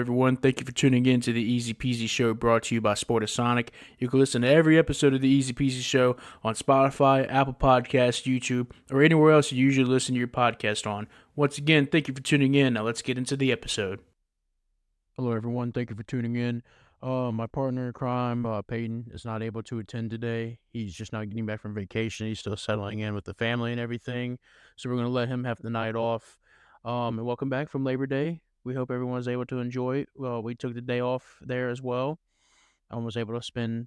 Everyone, thank you for tuning in to the Easy Peasy Show brought to you by Sportasonic. You can listen to every episode of the Easy Peasy Show on Spotify, Apple Podcasts, YouTube, or anywhere else you usually listen to your podcast on. Once again, thank you for tuning in. Now let's get into the episode. Hello, everyone. Thank you for tuning in. My partner in crime, Peyton, is not able to attend today. He's just not getting back from vacation. He's still settling in with the family and everything. So we're going to let him have the night off. And welcome back from Labor Day. We hope everyone's able to enjoy it. Well, we took the day off there as well. I was able to spend,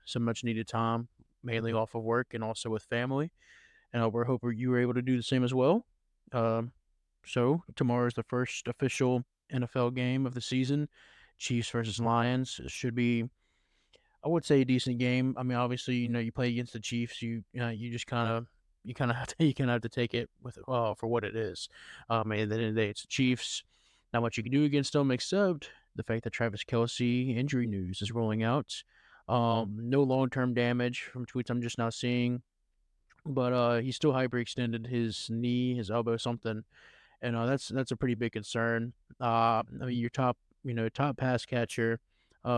some much needed time, mainly off of work and also with family. And we're hoping you were able to do the same as well. Um, so tomorrow is the first official NFL game of the season. Chiefs versus Lions. It should be, I would say, a decent game. I mean, obviously, you play against the Chiefs. You just kind of have to take it with for what it is. At the end of the day, it's the Chiefs. Not much you can do against them except the fact that Travis Kelce injury news is rolling out. No long term damage from tweets I'm just now seeing, but he still hyperextended his knee, his elbow, something, and that's a pretty big concern. I mean, your top pass catcher,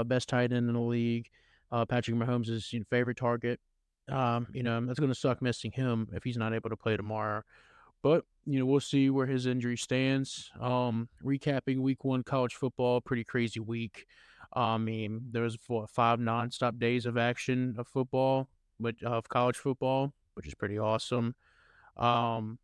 best tight end in the league, Patrick Mahomes is favorite target. That's going to suck missing him if he's not able to play tomorrow. But we'll see where his injury stands. Recapping Week 1 college football, pretty crazy week. I mean, there was 5 nonstop days of action of football, of college football, which is pretty awesome. Um,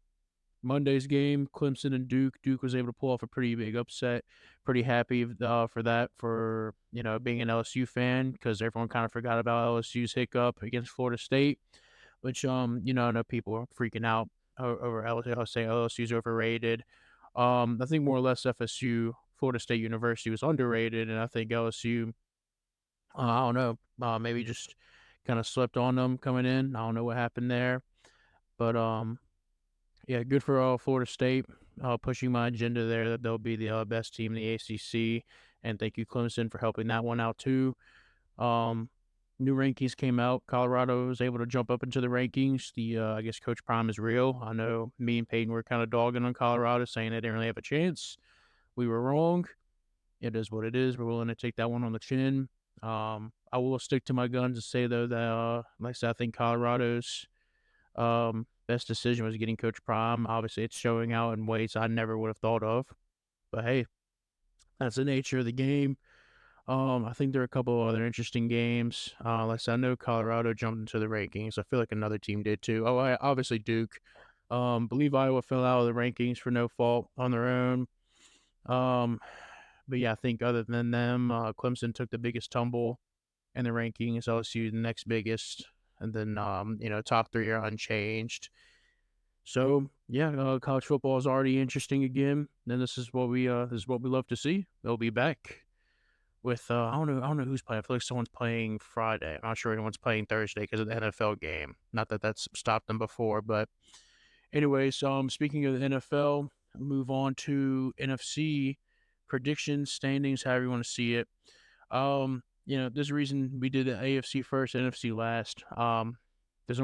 Monday's game, Clemson and Duke. Duke was able to pull off a pretty big upset. Pretty happy for that, for being an LSU fan, because everyone kind of forgot about LSU's hiccup against Florida State, which I know people are freaking out over LSU. I'll say LSU's overrated. I think more or less FSU, Florida State University, was underrated, and I think LSU, I don't know, maybe just kind of slept on them coming in. I don't know what happened there, but yeah, good for Florida State, pushing my agenda there that they'll be the best team in the ACC. And thank you, Clemson, for helping that one out too. Um, New rankings came out. Colorado was able to jump up into the rankings. I guess Coach Prime is real. I know me and Peyton were kind of dogging on Colorado, saying they didn't really have a chance. We were wrong. It is what it is. We're willing to take that one on the chin. I will stick to my guns and say though that, like I said, I think Colorado's best decision was getting Coach Prime. Obviously, it's showing out in ways I never would have thought of. But hey, that's the nature of the game. I think there are a couple of other interesting games. Like I said, I know Colorado jumped into the rankings. I feel like another team did too. Obviously Duke. Believe Iowa fell out of the rankings for no fault on their own. Um, but yeah, I think other than them, Clemson took the biggest tumble in the rankings. LSU the next biggest, and then top three are unchanged. So yeah, college football is already interesting again. And this is what we love to see. They'll be back with I don't know who's playing. I feel like someone's playing Friday. I'm not sure anyone's playing Thursday because of the NFL game. Not that that's stopped them before, but anyways, speaking of the NFL, move on to NFC predictions, standings, however you want to see it. There's a reason we did the AFC first, NFC last. There's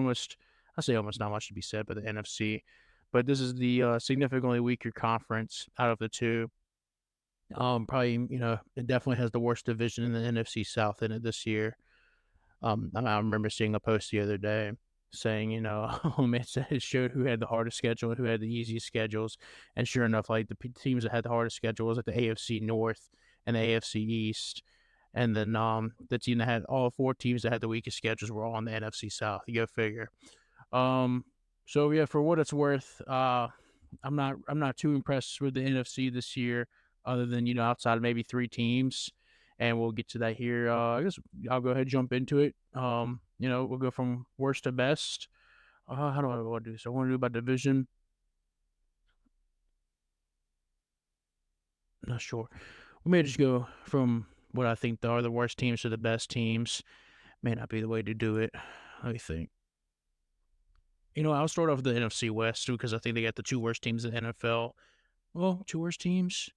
I say almost not much to be said but the NFC, but this is the significantly weaker conference out of the two. Probably, it definitely has the worst division in the NFC South in it this year. I remember seeing a post the other day saying, it showed who had the hardest schedule and who had the easiest schedules. And sure enough, like the teams that had the hardest schedule was like the AFC North and the AFC East. And then the team that had all 4 teams that had the weakest schedules were all on the NFC South. You go figure. Um, so yeah, for what it's worth, I'm not too impressed with the NFC this year, other than outside of maybe 3 teams, and we'll get to that here. I guess I'll go ahead and jump into it. We'll go from worst to best. How do I want to do this? I want to do by division. Not sure. We may just go from what I think are the worst teams to the best teams. May not be the way to do it. Let me think. I'll start off with the NFC West too, because I think they got the 2 worst teams in the NFL. Well, 2 worst teams?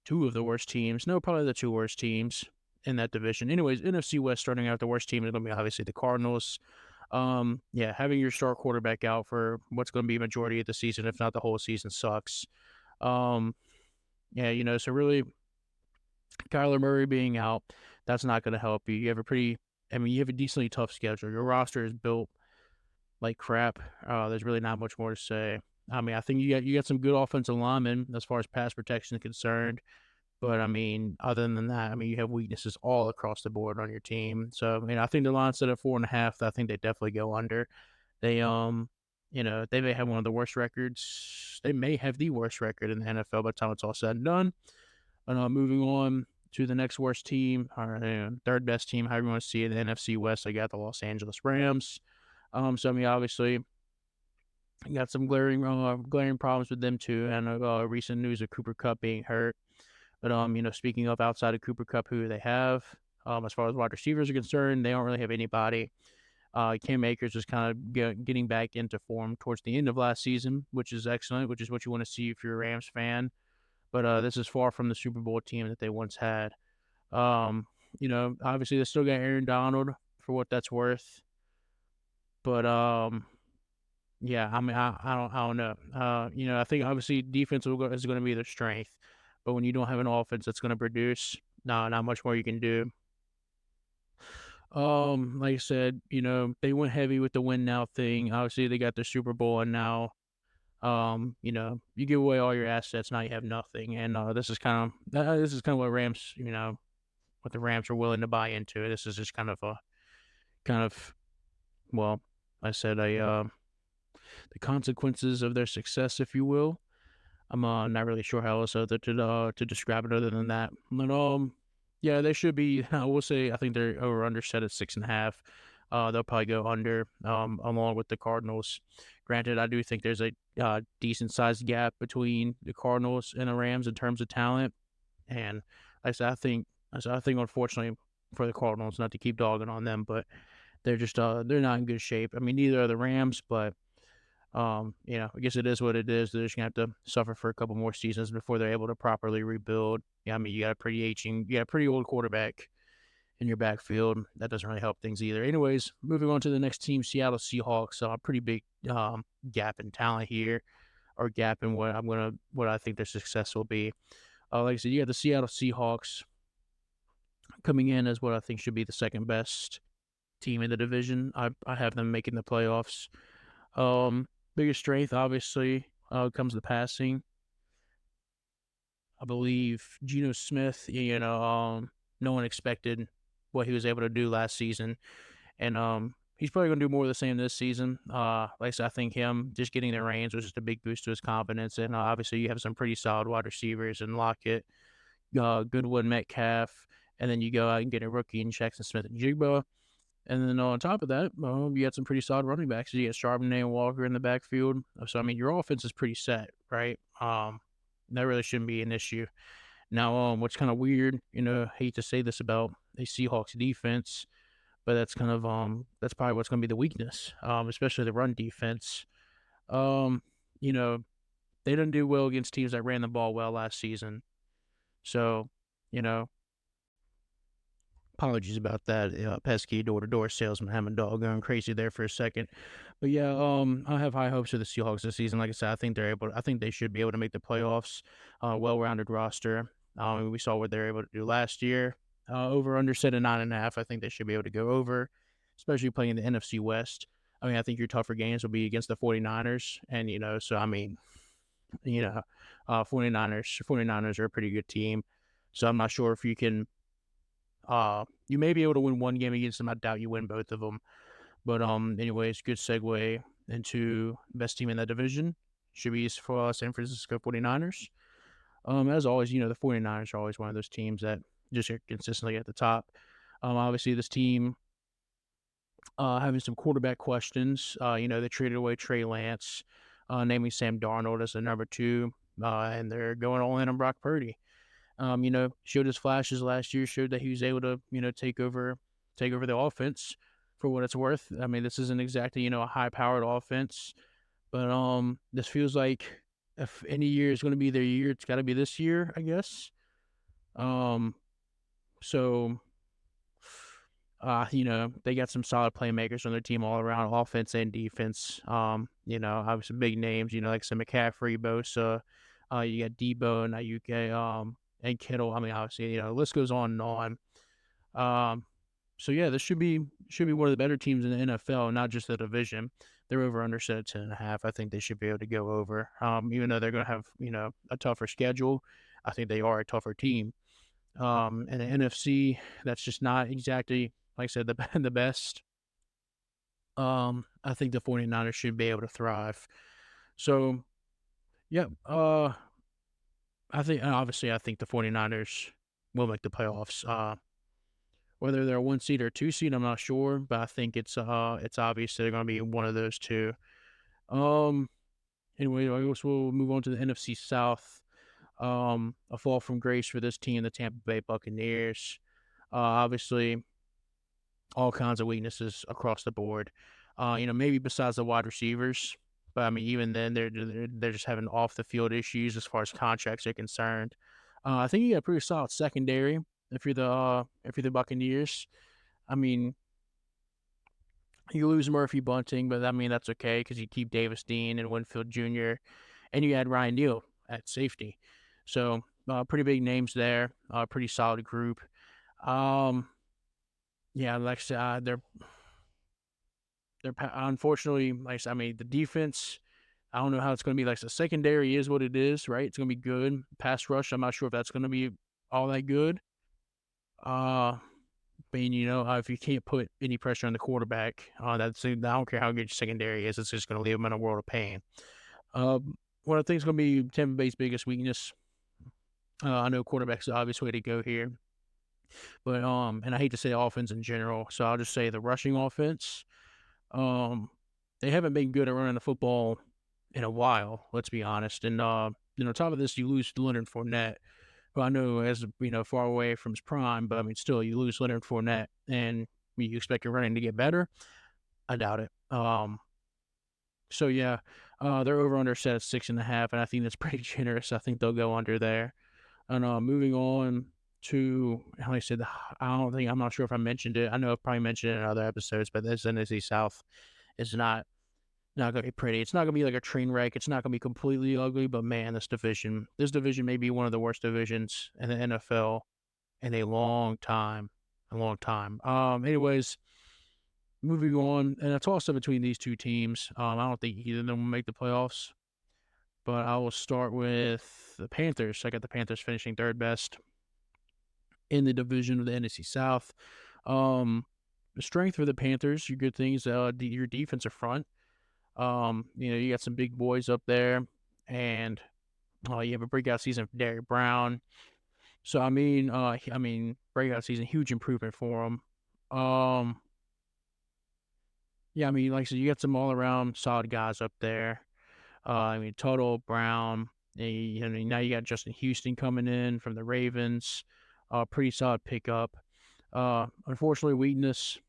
2 of the worst teams. No, probably the 2 worst teams in that division. Anyways, NFC West starting out the worst team is going to be obviously the Cardinals. Yeah, having your star quarterback out for what's going to be a majority of the season, if not the whole season, sucks. Um, yeah, so really, Kyler Murray being out, that's not going to help you. You have a decently tough schedule. Your roster is built like crap. There's really not much more to say. I mean, I think you got some good offensive linemen as far as pass protection is concerned. But I mean, other than that, I mean, you have weaknesses all across the board on your team. So, I mean, I think the line set at 4.5. I think they definitely go under. They, they may have one of the worst records. They may have the worst record in the NFL by the time it's all said and done. And moving on to the next worst team, or third best team, however you want to see it, the NFC West. I got the Los Angeles Rams. So I mean, obviously, you got some glaring problems with them too, and recent news of Cooper Kupp being hurt. But speaking of outside of Cooper Kupp, who they have, as far as wide receivers are concerned, they don't really have anybody. Cam Akers is kind of getting back into form towards the end of last season, which is excellent, which is what you want to see if you're a Rams fan. But this is far from the Super Bowl team that they once had. Obviously they still got Aaron Donald for what that's worth. But yeah, I mean, I don't know. I think obviously defense is going to be their strength, but when you don't have an offense that's going to produce, no, not much more you can do. Like I said, they went heavy with the win now thing. Obviously, they got the Super Bowl, and now, you give away all your assets, now you have nothing. And this is kind of what Rams, what the Rams are willing to buy into. This is just kind of, well, I said the consequences of their success, if you will. I'm not really sure how else to describe it other than that. But yeah, they should be. I will say I think they're over under set at 6.5. They'll probably go under along with the Cardinals. Granted, I do think there's a decent sized gap between the Cardinals and the Rams in terms of talent. And I think unfortunately for the Cardinals, not to keep dogging on them, but they're not in good shape. I mean, neither are the Rams, but I guess it is what it is. They're just gonna have to suffer for a couple more seasons before they're able to properly rebuild. Yeah, I mean, you got a pretty old quarterback in your backfield. That doesn't really help things either. Anyways, moving on to the next team, Seattle Seahawks. A pretty big gap in talent here, or gap in what I think their success will be. Like I said, you got the Seattle Seahawks coming in as what I think should be the second best team in the division. I have them making the playoffs. Biggest strength, obviously, comes the passing. I believe Geno Smith, no one expected what he was able to do last season. And he's probably going to do more of the same this season. Like I said, I think him just getting the reins was just a big boost to his confidence. And obviously, you have some pretty solid wide receivers in Lockett, Goodwin, Metcalf. And then you go out and get a rookie in Jackson Smith and Jigba. And then on top of that, you got some pretty solid running backs. You got Charbonnet and Walker in the backfield. So, I mean, your offense is pretty set, right? That really shouldn't be an issue. Now, what's kind of weird, hate to say this about a Seahawks defense, but that's probably what's going to be the weakness, especially the run defense. Um, you know, they didn't do well against teams that ran the ball well last season. So, you know, apologies about that. Pesky door-to-door salesman having dog going crazy there for a second. But yeah, I have high hopes for the Seahawks this season. Like I said, I think they should be able to make the playoffs. Well-rounded roster. We saw what they were able to do last year. Over under set at 9.5. I think they should be able to go over, especially playing the NFC West. I mean, I think your tougher games will be against the 49ers. And, so I mean, 49ers are a pretty good team. So I'm not sure if you can you may be able to win one game against them. I doubt you win both of them. But anyways, good segue into best team in that division. Should be for San Francisco 49ers. As always, the 49ers are always one of those teams that just are consistently at the top. Obviously, this team having some quarterback questions. They traded away Trey Lance, naming Sam Darnold as the number 2, and they're going all in on Brock Purdy. Showed his flashes last year, showed that he was able to, take over the offense for what it's worth. I mean, this isn't exactly, a high-powered offense, but this feels like if any year is going to be their year, it's got to be this year, I guess. So, they got some solid playmakers on their team all around, offense and defense. Obviously big names, like some McCaffrey, Bosa, you got Debo and Ayuke, and Kittle. I mean, obviously, the list goes on and on. Um, so yeah, this should be one of the better teams in the NFL, not just the division. They're over under set at 10.5. I think they should be able to go over. Even though they're going to have a tougher schedule, I think they are a tougher team. And the NFC, that's just not exactly, like I said, the the best. I think the 49ers should be able to thrive. So yeah, I think the 49ers will make the playoffs. Whether they're a 1 seed or a 2 seed, I'm not sure, but I think it's obvious they're going to be one of those two. Um. Anyway, I guess we'll move on to the NFC South. A fall from grace for this team, the Tampa Bay Buccaneers. Obviously, all kinds of weaknesses across the board. Maybe besides the wide receivers, but I mean, even then, they're just having off the field issues as far as contracts are concerned. I think you got a pretty solid secondary if you're the Buccaneers. I mean, you lose Murphy Bunting, but I mean that's okay because you keep Davis Dean and Winfield Jr. and you add Ryan Neal at safety. So pretty big names there. Pretty solid group. Um, yeah, like I said, they're unfortunately, like I said, I mean the defense. I don't know how it's going to be. Like the secondary is what it is, right? It's going to be good. Pass rush, I'm not sure if that's going to be all that good. But if you can't put any pressure on the quarterback, I don't care how good your secondary is. It's just going to leave them in a world of pain. What I think is going to be Tampa Bay's biggest weakness. I know quarterback's the obvious way to go here, but and I hate to say offense in general, so I'll just say the rushing offense. Um, they haven't been good at running the football in a while. Let's be honest. And top of this, you lose Leonard Fournette, who I know is far away from his prime, but I mean, still, you lose Leonard Fournette, and you expect your running to get better. I doubt it. So yeah, they're over under set at 6.5, and I think that's pretty generous. I think they'll go under there. And moving on to, like I said, I'm not sure if I mentioned it. I know I've probably mentioned it in other episodes, but this NFC South is not going to be pretty. It's not going to be like a train wreck. It's not going to be completely ugly, but man, this division may be one of the worst divisions in the NFL in a long time. A long time. Anyways, moving on, and a toss up between these two teams. I don't think either of them will make the playoffs, but I will start with the Panthers. I got the Panthers finishing third best in the division of the NFC South. The strength for the Panthers, your good things, your defensive front. You got some big boys up there, and you have a breakout season for Derrick Brown. So breakout season, huge improvement for him. Yeah, I mean, like I said, you got some all around solid guys up there. Total Brown. Now you got Justin Houston coming in from the Ravens. Pretty solid pickup. Unfortunately, weakness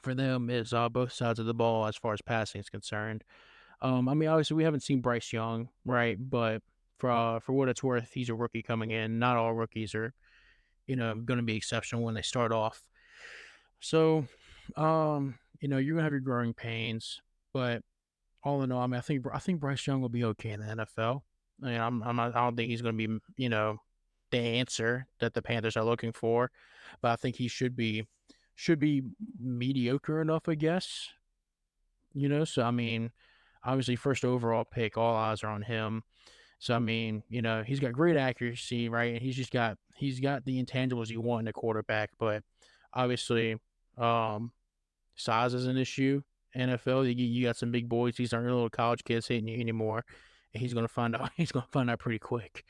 for them is both sides of the ball as far as passing is concerned. Obviously, we haven't seen Bryce Young, right? But for what it's worth, he's a rookie coming in. Not all rookies are, going to be exceptional when they start off. So, you're gonna have your growing pains, but all in all, I mean, I think Bryce Young will be okay in the NFL. I mean, I don't think he's going to be, the answer that the Panthers are looking for, but I think he should be mediocre enough, I guess. So I mean, obviously, first overall pick, all eyes are on him. So I mean, he's got great accuracy, right? And he's got the intangibles you want in a quarterback, but obviously, um, size is an issue. NFL, you got some big boys. These aren't little college kids hitting you anymore. And he's gonna find out. He's gonna find out pretty quick.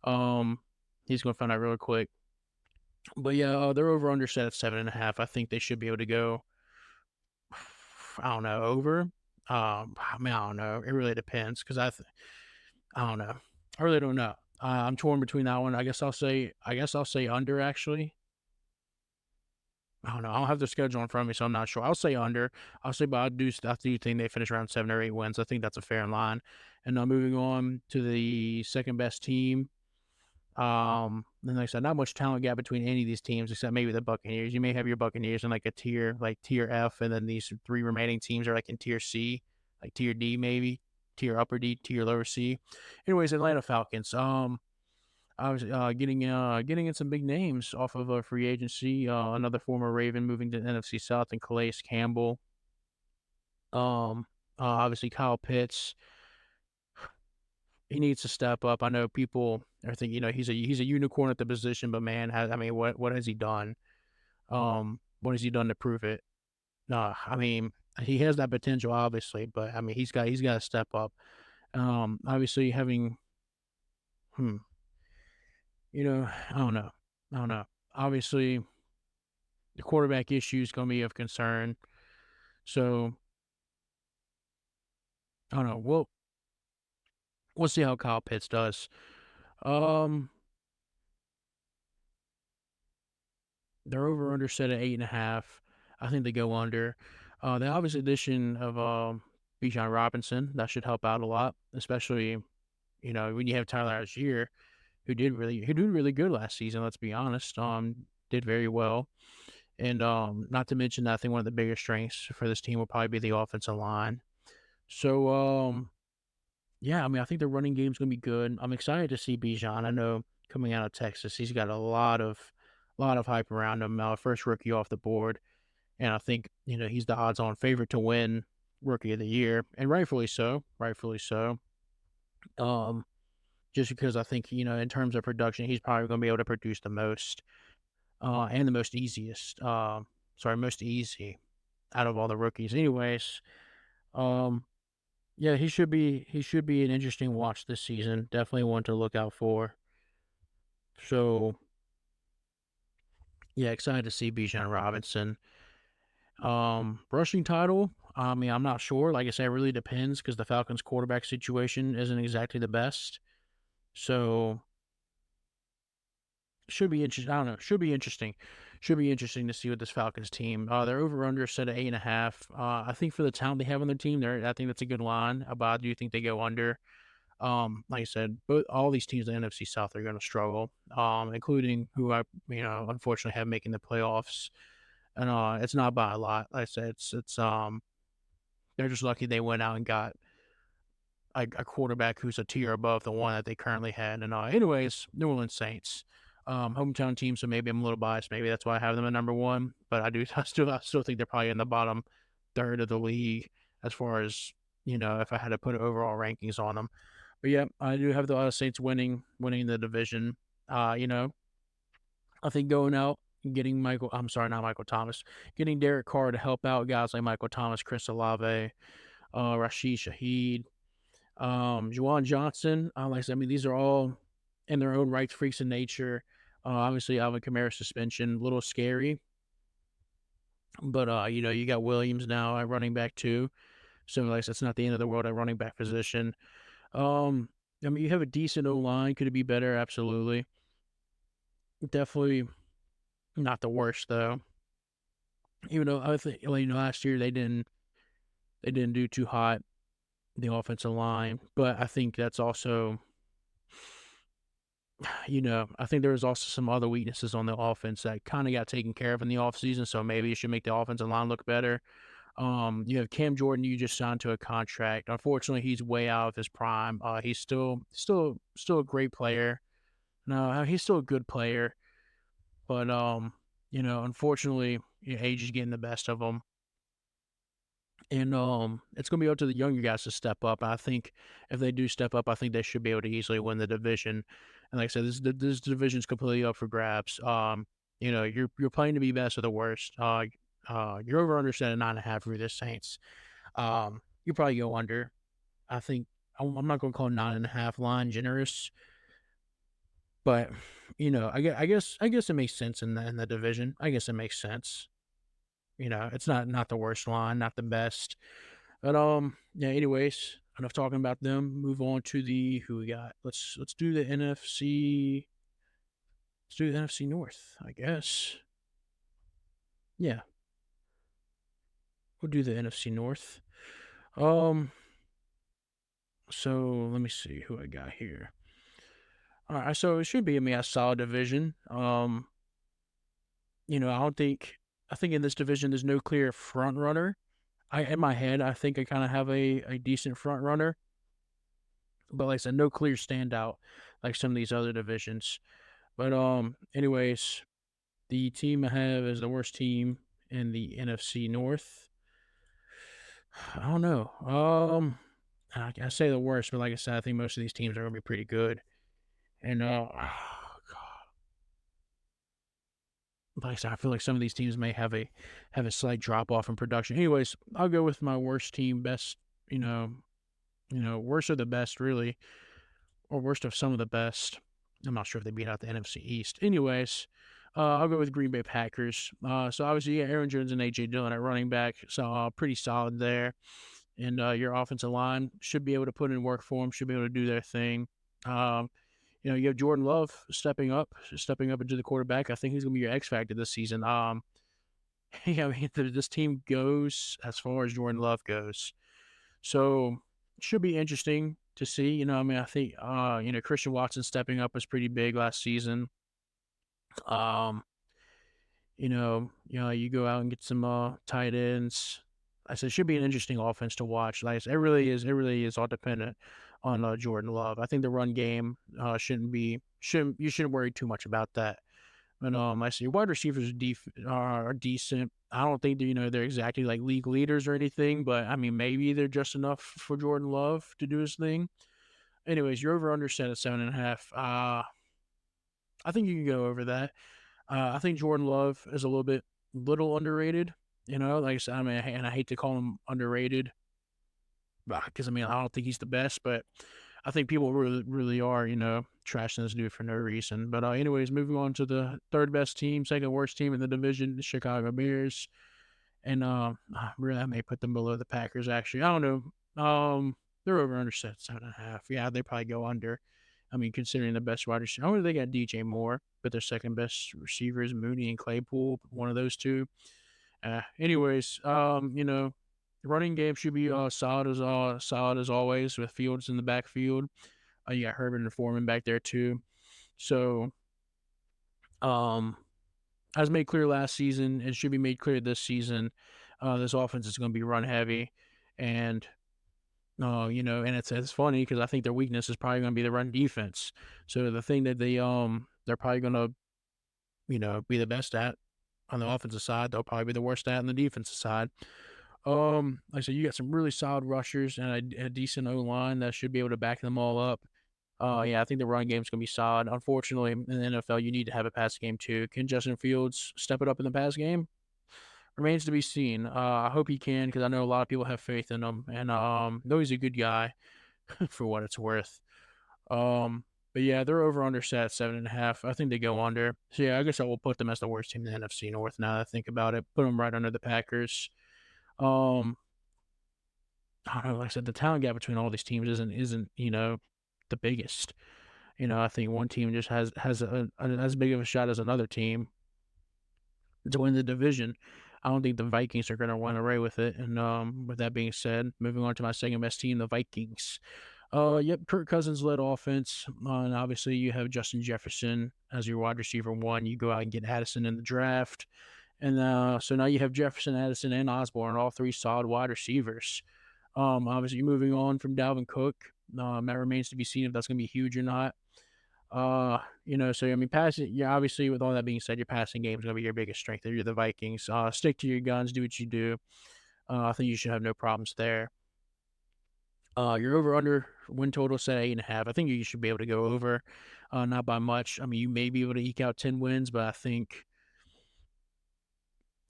Um, he's gonna find out really quick. But yeah, they're over under set at 7.5. I think they should be able to go. I don't know, over. I mean, I don't know. It really depends because I don't know. I really don't know. I'm torn between that one. I guess I'll say under actually. I don't know. I don't have the schedule in front of me, so I'm not sure. I'll say under. I'll say, but I do think they finish around 7 or 8 wins. I think that's a fair line. And now moving on to the second best team. And like I said, not much talent gap between any of these teams except maybe the Buccaneers. You may have your Buccaneers in like a tier F, and then these three remaining teams are like in tier C, like tier D maybe, tier upper D, tier lower C. Anyways, Atlanta Falcons. Obviously, getting in some big names off of a free agency. Another former Raven moving to NFC South, and Calais Campbell. Obviously Kyle Pitts. He needs to step up. I know people are thinking, he's a unicorn at the position, but man, what has he done? What has he done to prove it? I mean, he has that potential, obviously, but I mean, he's got to step up. Obviously having, hmm, I don't know. Obviously, the quarterback issue is going to be of concern. So I don't know. We'll see how Kyle Pitts does. Um, they're over under set at 8.5. I think they go under. The obvious addition of Bijan Robinson, that should help out a lot, especially when you have Tyler Algier, who did really good last season. Let's be honest. Did very well, and not to mention, I think one of the biggest strengths for this team will probably be the offensive line. So yeah, I mean, I think the running game's gonna be good. I'm excited to see Bijan. I know coming out of Texas, he's got a lot of hype around him. First rookie off the board, and I think he's the odds-on favorite to win Rookie of the Year, and rightfully so. Rightfully so. Um, just because I think in terms of production, he's probably going to be able to produce the most, and the most easiest. Most easy out of all the rookies. Anyways, um, yeah, he should be an interesting watch this season. Definitely one to look out for. So yeah, excited to see Bijan Robinson. Rushing title. I mean, I'm not sure. Like I said, it really depends because the Falcons' quarterback situation isn't exactly the best. So should be interesting. I don't know. Should be interesting. Should be interesting to see what this Falcons team. They're over under set at 8.5. I think for the talent they have on their team, I think that's a good line. But I do think they go under. Like I said, but all these teams in the NFC South are going to struggle. Including who I unfortunately have making the playoffs, and it's not by a lot. Like I said, it's they're just lucky they went out and got a quarterback who's a tier above the one that they currently had. And anyways, New Orleans Saints, hometown team, so maybe I'm a little biased. Maybe that's why I have them at number one. But I still think they're probably in the bottom third of the league as far as if I had to put overall rankings on them. But yeah, I do have the Saints winning the division. I think going out and getting I'm sorry, not Michael Thomas, getting Derek Carr to help out guys like Michael Thomas, Chris Olave, Rashid Shaheed, Juwan Johnson. Like I said, I mean, these are all in their own right freaks of nature. Obviously, Alvin Kamara suspension, a little scary. But, you got Williams now at running back too. So, like I said, it's not the end of the world at running back position. Um, I mean, you have a decent O-line. Could it be better? Absolutely. Definitely not the worst, though. Even though I think, last year they didn't do too hot, the offensive line. But I think that's also I think there was also some other weaknesses on the offense that kind of got taken care of in the offseason, so maybe it should make the offensive line look better. You have Cam Jordan, you just signed to a contract. Unfortunately, he's way out of his prime. He's still a great player. No, he's still a good player, but unfortunately, age is getting the best of him. And it's going to be up to the younger guys to step up. I think if they do step up, I think they should be able to easily win the division. And like I said, this division is completely up for grabs. You're playing to be best or the worst. You're over under set at 9.5 for the Saints. You probably go under. I think I'm not going to call 9.5 line generous, but I guess it makes sense in the division. I guess it makes sense. It's not the worst line, not the best. But yeah. Anyways, enough talking about them. Move on to the who we got. Let's do the NFC. Let's do the NFC North, I guess. Yeah, we'll do the NFC North. Um, so let me see who I got here. All right, so it should be a solid division. I don't think I think in this division there's no clear front runner. In my head, I think I kind of have a decent front runner. But like I said, no clear standout. like some of these other divisions. But anyways, the team I have as the worst team in the NFC North. I don't know. I say the worst, but like I said, I think most of these teams are gonna be pretty good. And like I said, I feel like some of these teams may have a slight drop off in production. Anyways, I'll go with my worst team, best, you know, worst of the best, really, or worst of some of the best. I'm not sure if they beat out the NFC East. Anyways, I'll go with Green Bay Packers. So obviously, yeah, Aaron Jones and AJ Dillon at running back, so pretty solid there. And your offensive line should be able to put in work for them, should be able to do their thing. Um, you have Jordan Love stepping up into the quarterback. I think he's going to be your X factor this season. Yeah, I mean, this team goes as far as Jordan Love goes, so it should be interesting to see. I mean, I think Christian Watson stepping up was pretty big last season. Um, you go out and get some tight ends. I said it should be an interesting offense to watch. Like I said, it really is all dependent on Jordan Love. I think the run game shouldn't worry too much about that. But I see wide receivers are decent. I don't think they're exactly like league leaders or anything, but I mean maybe they're just enough for Jordan Love to do his thing. Anyways, you're over under set at 7.5. I think you can go over that. I think Jordan Love is a little underrated. Like I said, I mean, and I hate to call him underrated because I mean I don't think he's the best, but I think people really, really are, trashing this dude for no reason. But anyways, moving on to the third best team, second worst team in the division, the Chicago Bears, and really I may put them below the Packers. Actually, I don't know. They're over under set 7.5. Yeah, they probably go under. I mean, considering the best wide receiver, I know they got DJ Moore, but their second best receivers, Mooney and Claypool, one of those two. Anyways, the running game should be solid as always with Fields in the backfield. You got Herbert and Foreman back there too. So, um, as made clear last season, it should be made clear this season. This offense is going to be run heavy, and and it's funny because I think their weakness is probably going to be the run defense. So the thing that they're probably going to be the best at on the offensive side, they'll probably be the worst at on the defensive side. Like I said, you got some really solid rushers and a decent O line that should be able to back them all up. Yeah, I think the run game's gonna be solid. Unfortunately, in the NFL, you need to have a pass game too. Can Justin Fields step it up in the pass game? Remains to be seen. I hope he can because I know a lot of people have faith in him, and know he's a good guy for what it's worth. Um, but yeah, they're over under set 7.5. I think they go under. So yeah, I guess I will put them as the worst team in the NFC North. Now that I think about it, put them right under the Packers. Um, I don't know. Like I said, the talent gap between all these teams isn't the biggest. I think one team just has as big of a shot as another team to win the division. I don't think the Vikings are going to run away with it. And with that being said, moving on to my second best team, the Vikings. Yep, Kirk Cousins led offense, and obviously you have Justin Jefferson as your wide receiver one. You go out and get Addison in the draft, and so now you have Jefferson, Addison, and Osborne, all three solid wide receivers. Obviously moving on from Dalvin Cook, that remains to be seen if that's going to be huge or not. So I mean, passing. Yeah, obviously, with all that being said, your passing game is going to be your biggest strength. If you're the Vikings, stick to your guns, do what you do. I think you should have no problems there. Your over under win total set 8.5. I think you should be able to go over, not by much. I mean, you may be able to eke out 10 wins, but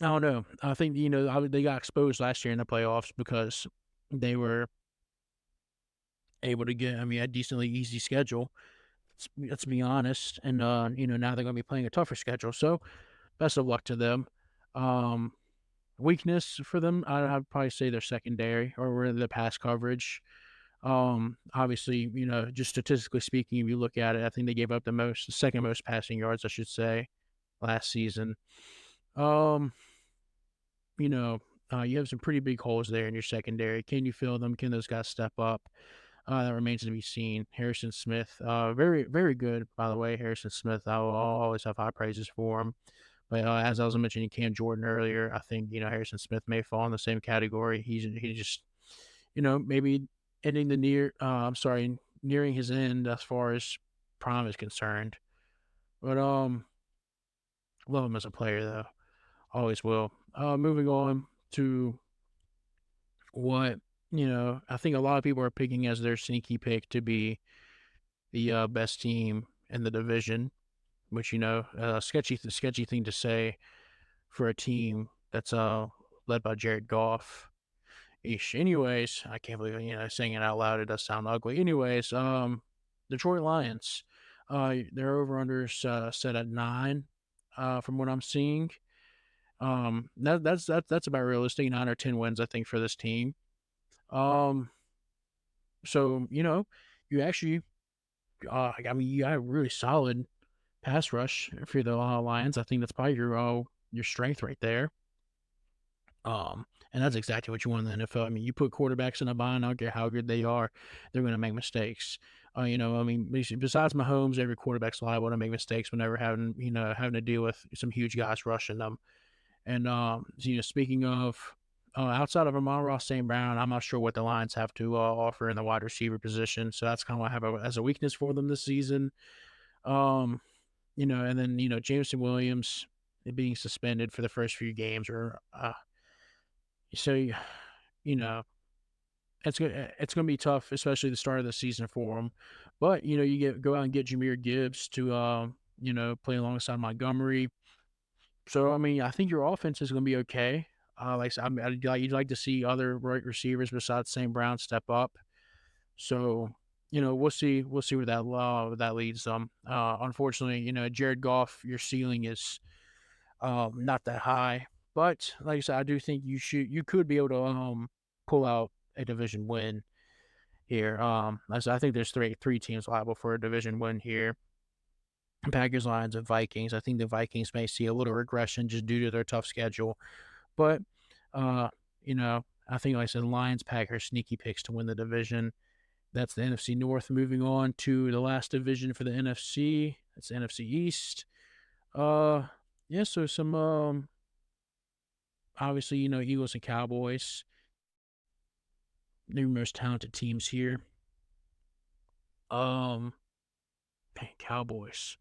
I don't know. I think they got exposed last year in the playoffs because they were able to get. I mean, a decently easy schedule. Let's be honest, and now they're going to be playing a tougher schedule. So best of luck to them. Um, Weakness for them, I'd probably say their secondary or the pass coverage. Obviously, just statistically speaking, if you look at it, I think they gave up the second most passing yards, I should say, last season. Um, you have some pretty big holes there in your secondary. Can you fill them? Can those guys step up? That remains to be seen. Harrison Smith, very, very good, by the way. Harrison Smith, I'll always have high praises for him. But as I was mentioning Cam Jordan earlier, I think Harrison Smith may fall in the same category. He just maybe ending the nearing his end as far as prime is concerned. But love him as a player though. Always will. Moving on to what I think a lot of people are picking as their sneaky pick to be the best team in the division, which sketchy thing to say for a team that's led by Jared Goff. Ish. Anyways, I can't believe saying it out loud. It does sound ugly. Anyways, Detroit Lions, their over unders set at 9, from what I'm seeing. That's about realistic. 9 or 10 wins, I think, for this team. Um, so you actually, I mean, you got a really solid pass rush for the Lions. I think that's probably your strength right there. And that's exactly what you want in the NFL. I mean, you put quarterbacks in a bind, I don't care how good they are, they're going to make mistakes. I mean, besides Mahomes, every quarterback's liable to make mistakes whenever having to deal with some huge guys rushing them. And speaking of outside of Amon-Ra St. Brown, I'm not sure what the Lions have to offer in the wide receiver position. So that's kind of what I have as a weakness for them this season. Um, and then Jameson Williams being suspended for the first few games, or so you know it's gonna be tough, especially the start of the season for them. But you go out and get Jahmyr Gibbs to play alongside Montgomery. So I mean, I think your offense is gonna be okay. Like I said, you'd like to see other right receivers besides St. Brown step up. So we'll see where that leads them. Unfortunately, Jared Goff, your ceiling is not that high. But like I said, I do think you could be able to pull out a division win here. I think there's three teams liable for a division win here. Packers, Lions, and Vikings. I think the Vikings may see a little regression just due to their tough schedule. But I think, like I said, Lions, Packers, sneaky picks to win the division. That's the NFC North. Moving on to the last division for the NFC. That's the NFC East. Yeah, so some obviously, Eagles and Cowboys, numerous talented teams here. Um, man, Cowboys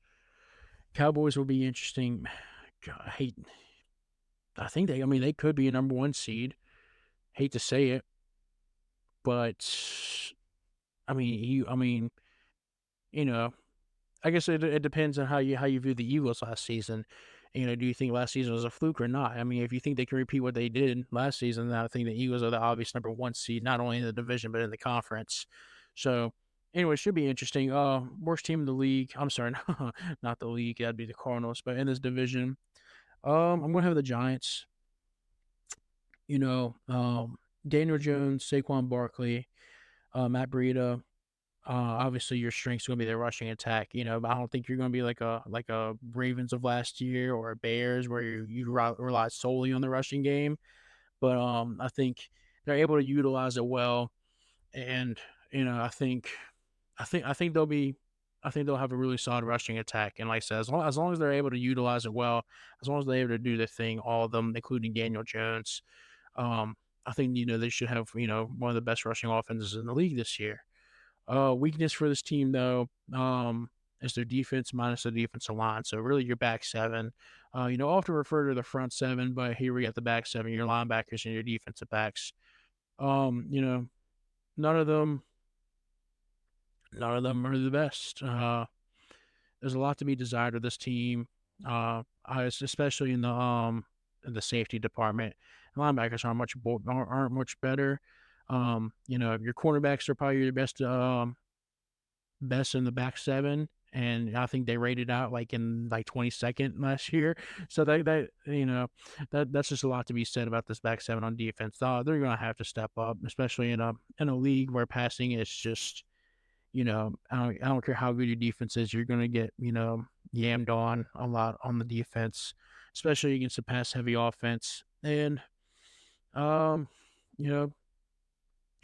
will be interesting. God, I think I mean, they could be a number one seed. Hate to say it, but I mean, you know, I guess it depends on how you view the Eagles last season. Do you think last season was a fluke or not? I mean, if you think they can repeat what they did last season, then I think the Eagles are the obvious number one seed, not only in the division but in the conference. So, anyway, it should be interesting. Worst team in the league. I'm sorry, not the league. That'd be the Cardinals, but in this division, I'm gonna have the Giants. Daniel Jones, Saquon Barkley, Matt Breida. Obviously, your strength's going to be the rushing attack. But I don't think you're going to be like a Ravens of last year or a Bears where you rely solely on the rushing game. But I think they're able to utilize it well, and I think they'll be. I think they'll have a really solid rushing attack, and like I said, as long as they're able to utilize it well, as long as they're able to do the thing, all of them, including Daniel Jones, um, I think they should have one of the best rushing offenses in the league this year. Weakness for this team, though, is their defense minus the defensive line. So really, your back seven. Often refer to the front seven, but here we got the back seven, your linebackers and your defensive backs. Um, you know, none of them, none of them are the best. There's a lot to be desired of this team. Especially in the safety department. Linebackers aren't much better. Your cornerbacks are probably your best in the back seven, and I think they rated out like in like 22nd last year. So that's just a lot to be said about this back seven on defense. They're gonna have to step up, especially in a league where passing is just I don't care how good your defense is, you're gonna get yammed on a lot on the defense, especially against a pass heavy offense. And um, you know,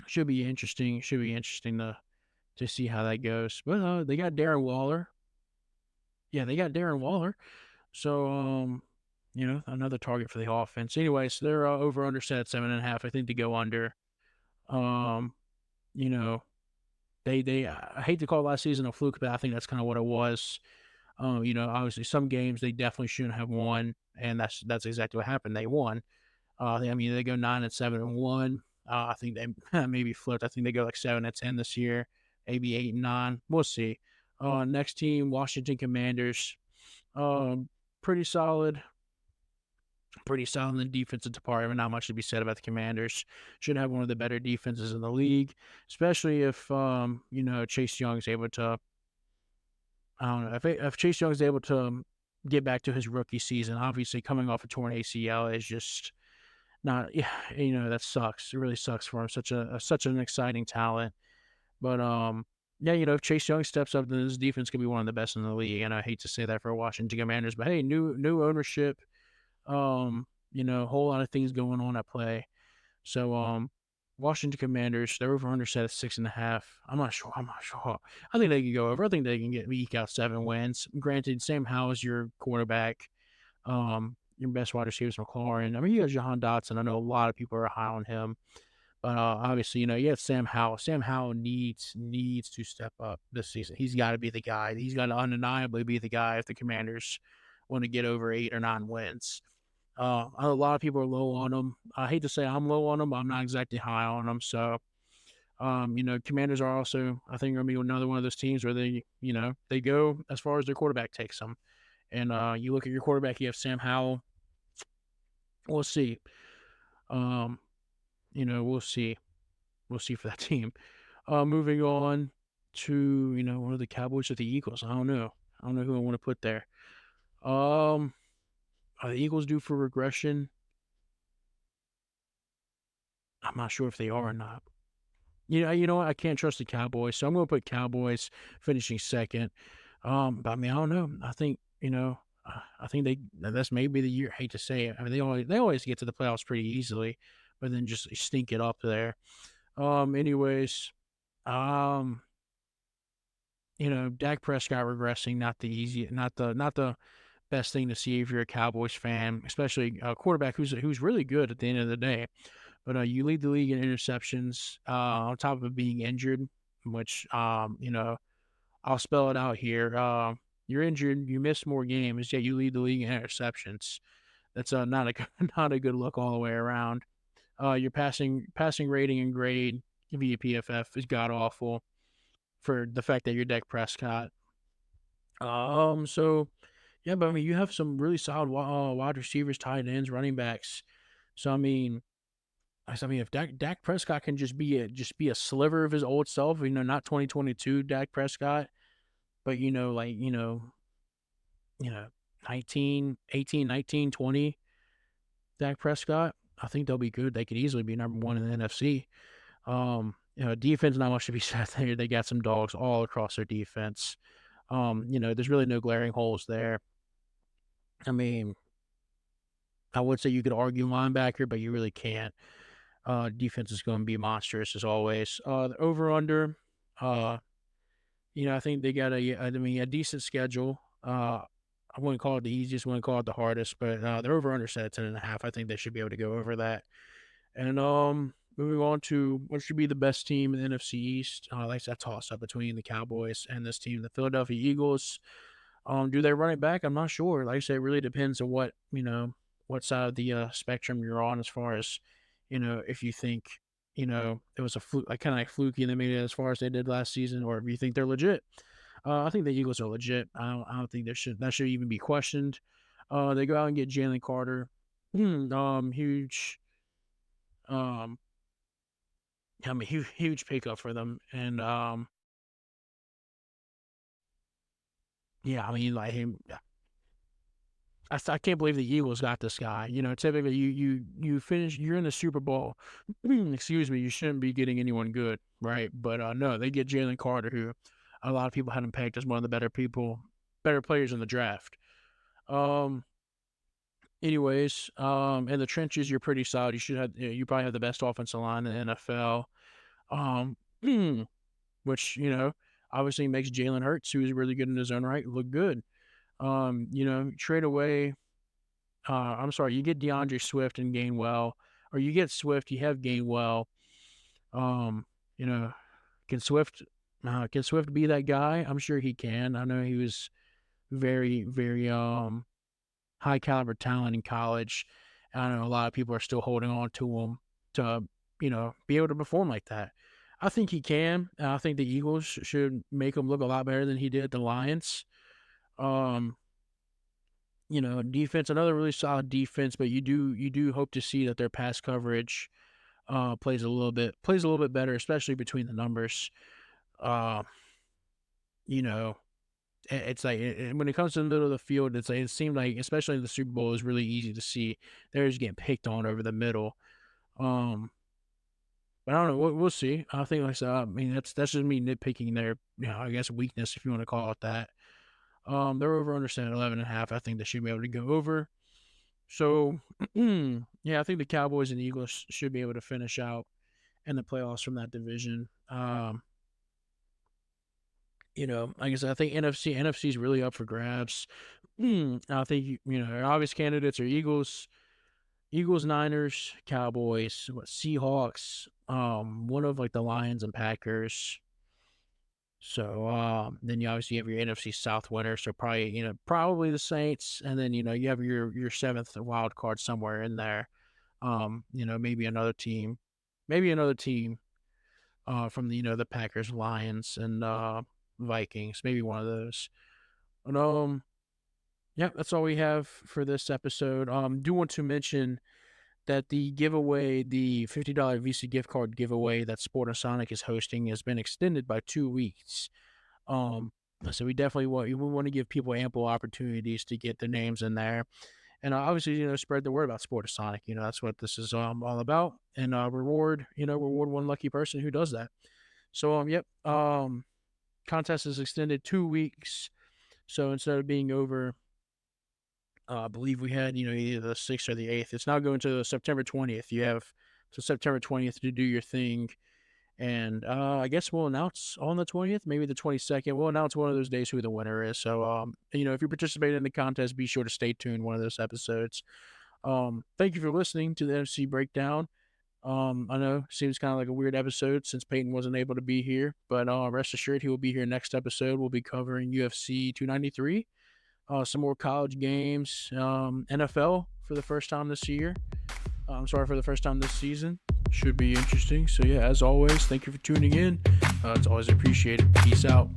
should be interesting. Should be interesting to see how that goes. But they got Darren Waller. Yeah, they got Darren Waller. So another target for the offense. Anyways, they're over under set at 7.5. I think to go under. Um, you know, I hate to call last season a fluke, but I think that's kind of what it was. Obviously some games they definitely shouldn't have won, and that's exactly what happened. They won. They go 9-7-1. I think they maybe flipped. I think they go like 7-10 this year, maybe 8-9. We'll see. Next team, Washington Commanders. Um, pretty solid. Pretty solid in the defensive department. Not much to be said about the Commanders. Should have one of the better defenses in the league, especially if Chase Young is able to. I don't know if Chase Young is able to get back to his rookie season. Obviously, coming off a torn ACL is just not. Yeah, that sucks. It really sucks for him. Such an exciting talent, but yeah, if Chase Young steps up, then his defense could be one of the best in the league. And I hate to say that for Washington Commanders, but hey, new ownership. A whole lot of things going on at play. So, Washington Commanders, they're over under set at 6.5. I'm not sure. I think they can go over. I think they can eke out 7 wins. Granted, Sam Howell is your quarterback. Your best wide receiver is McLaurin. I mean, you got Jahan Dotson. I know a lot of people are high on him. But obviously, you have Sam Howell. Sam Howell needs to step up this season. He's got to be the guy. He's got to undeniably be the guy if the Commanders want to get over 8 or 9 wins. A lot of people are low on him. I hate to say I'm low on him, but I'm not exactly high on him. So, Commanders are also, I think, going to be another one of those teams where they go as far as their quarterback takes them. And you look at your quarterback, you have Sam Howell. We'll see. Um, we'll see. We'll see for that team. Moving on to, one of the Cowboys or the Eagles. I don't know. I don't know who I want to put there. Um, are the Eagles due for regression? I'm not sure if they are or not. You know what? I can't trust the Cowboys, so I'm going to put Cowboys finishing second. But I mean, I don't know. I think that's maybe the year. I hate to say it. I mean, they always get to the playoffs pretty easily, but then just stink it up there. Anyways, um, Dak Prescott regressing, not the best thing to see if you're a Cowboys fan, especially a quarterback who's really good at the end of the day. But you lead the league in interceptions, on top of being injured, which I'll spell it out here. You're injured, you miss more games, yet you lead the league in interceptions. That's not a not a good look all the way around. Your passing rating and grade via PFF is god awful for the fact that you're Dak Prescott. So yeah, but I mean, you have some really solid wide receivers, tight ends, running backs. So I mean, if Dak Prescott can just be a sliver of his old self, not 2022 Dak Prescott, but 19, 18, 19, 20 Dak Prescott, I think they'll be good. They could easily be number one in the NFC. Defense, not much to be said there. They got some dogs all across their defense. There's really no glaring holes there. I mean, I would say you could argue linebacker, but you really can't. Defense is going to be monstrous as always. The over under, I think they got a decent schedule. I wouldn't call it the easiest, wouldn't call it the hardest, but they're over under set at 10.5. I think they should be able to go over that. And moving on to what should be the best team in the NFC East. Like that toss up between the Cowboys and this team, the Philadelphia Eagles. Do they run it back? I'm not sure. Like I said, it really depends on what side of the spectrum you're on, as far as if you think it was a fluke, like kind of like fluky, and they made it as far as they did last season, or if you think they're legit. I think the Eagles are legit. I don't think that should even be questioned. They go out and get Jalen Carter, huge, um, huge pickup for them, and yeah, I mean, like him. I can't believe the Eagles got this guy. Typically you finish, you're in the Super Bowl. Excuse me, you shouldn't be getting anyone good, right? But no, they get Jalen Carter, who a lot of people had him pegged as one of the better players in the draft. Um. Anyways, in the trenches, you're pretty solid. You probably have the best offensive line in the NFL. Um, which obviously makes Jalen Hurts, who is really good in his own right, look good. Trade away. I'm sorry, you get DeAndre Swift and Gainwell, or you get Swift, you have Gainwell. Um, you know, can Swift? Can Swift be that guy? I'm sure he can. I know he was very, very high caliber talent in college. I know a lot of people are still holding on to him to, be able to perform like that. I think he can. I think the Eagles should make him look a lot better than he did at the Lions. Um, Defense, another really solid defense, but you do hope to see that their pass coverage plays a little bit better, especially between the numbers. Uh, you know, it's like when it comes to the middle of the field, it's like it seemed like, especially in the Super Bowl, is really easy to see they're just getting picked on over the middle. Um, but I don't know. We'll see. I think, like I said, I mean that's just me nitpicking their, I guess weakness, if you want to call it that. They're over understand 11.5. I think they should be able to go over. So, yeah, I think the Cowboys and Eagles should be able to finish out in the playoffs from that division. Like I said, I think NFC is really up for grabs. I think our obvious candidates are Eagles, Niners, Cowboys, Seahawks, one of like the Lions and Packers. So then you obviously have your NFC South winner, so probably the Saints, and then you have your seventh wild card somewhere in there. Maybe another team from the the Packers, Lions, and Vikings, maybe one of those. And yeah, that's all we have for this episode. Do want to mention that the giveaway, the $50 Visa gift card giveaway that Sportasonic is hosting, has been extended by 2 weeks. Um, so we want to give people ample opportunities to get their names in there, and obviously spread the word about Sportasonic. That's what this is all about, and reward one lucky person who does that. So yep. Contest is extended 2 weeks. So instead of being over, I believe we had either the 6th or the 8th. It's now going to September 20th. You have to September 20th to do your thing. And I guess we'll announce on the 20th, maybe the 22nd. We'll announce one of those days who the winner is. So, if you participate in the contest, be sure to stay tuned one of those episodes. Thank you for listening to the NFC Breakdown. I know it seems kind of like a weird episode since Peyton wasn't able to be here, but rest assured he will be here next episode. We'll be covering UFC 293, some more college games, NFL for the first time this year. For the first time this season. Should be interesting. So, yeah, as always, thank you for tuning in. It's always appreciated. Peace out.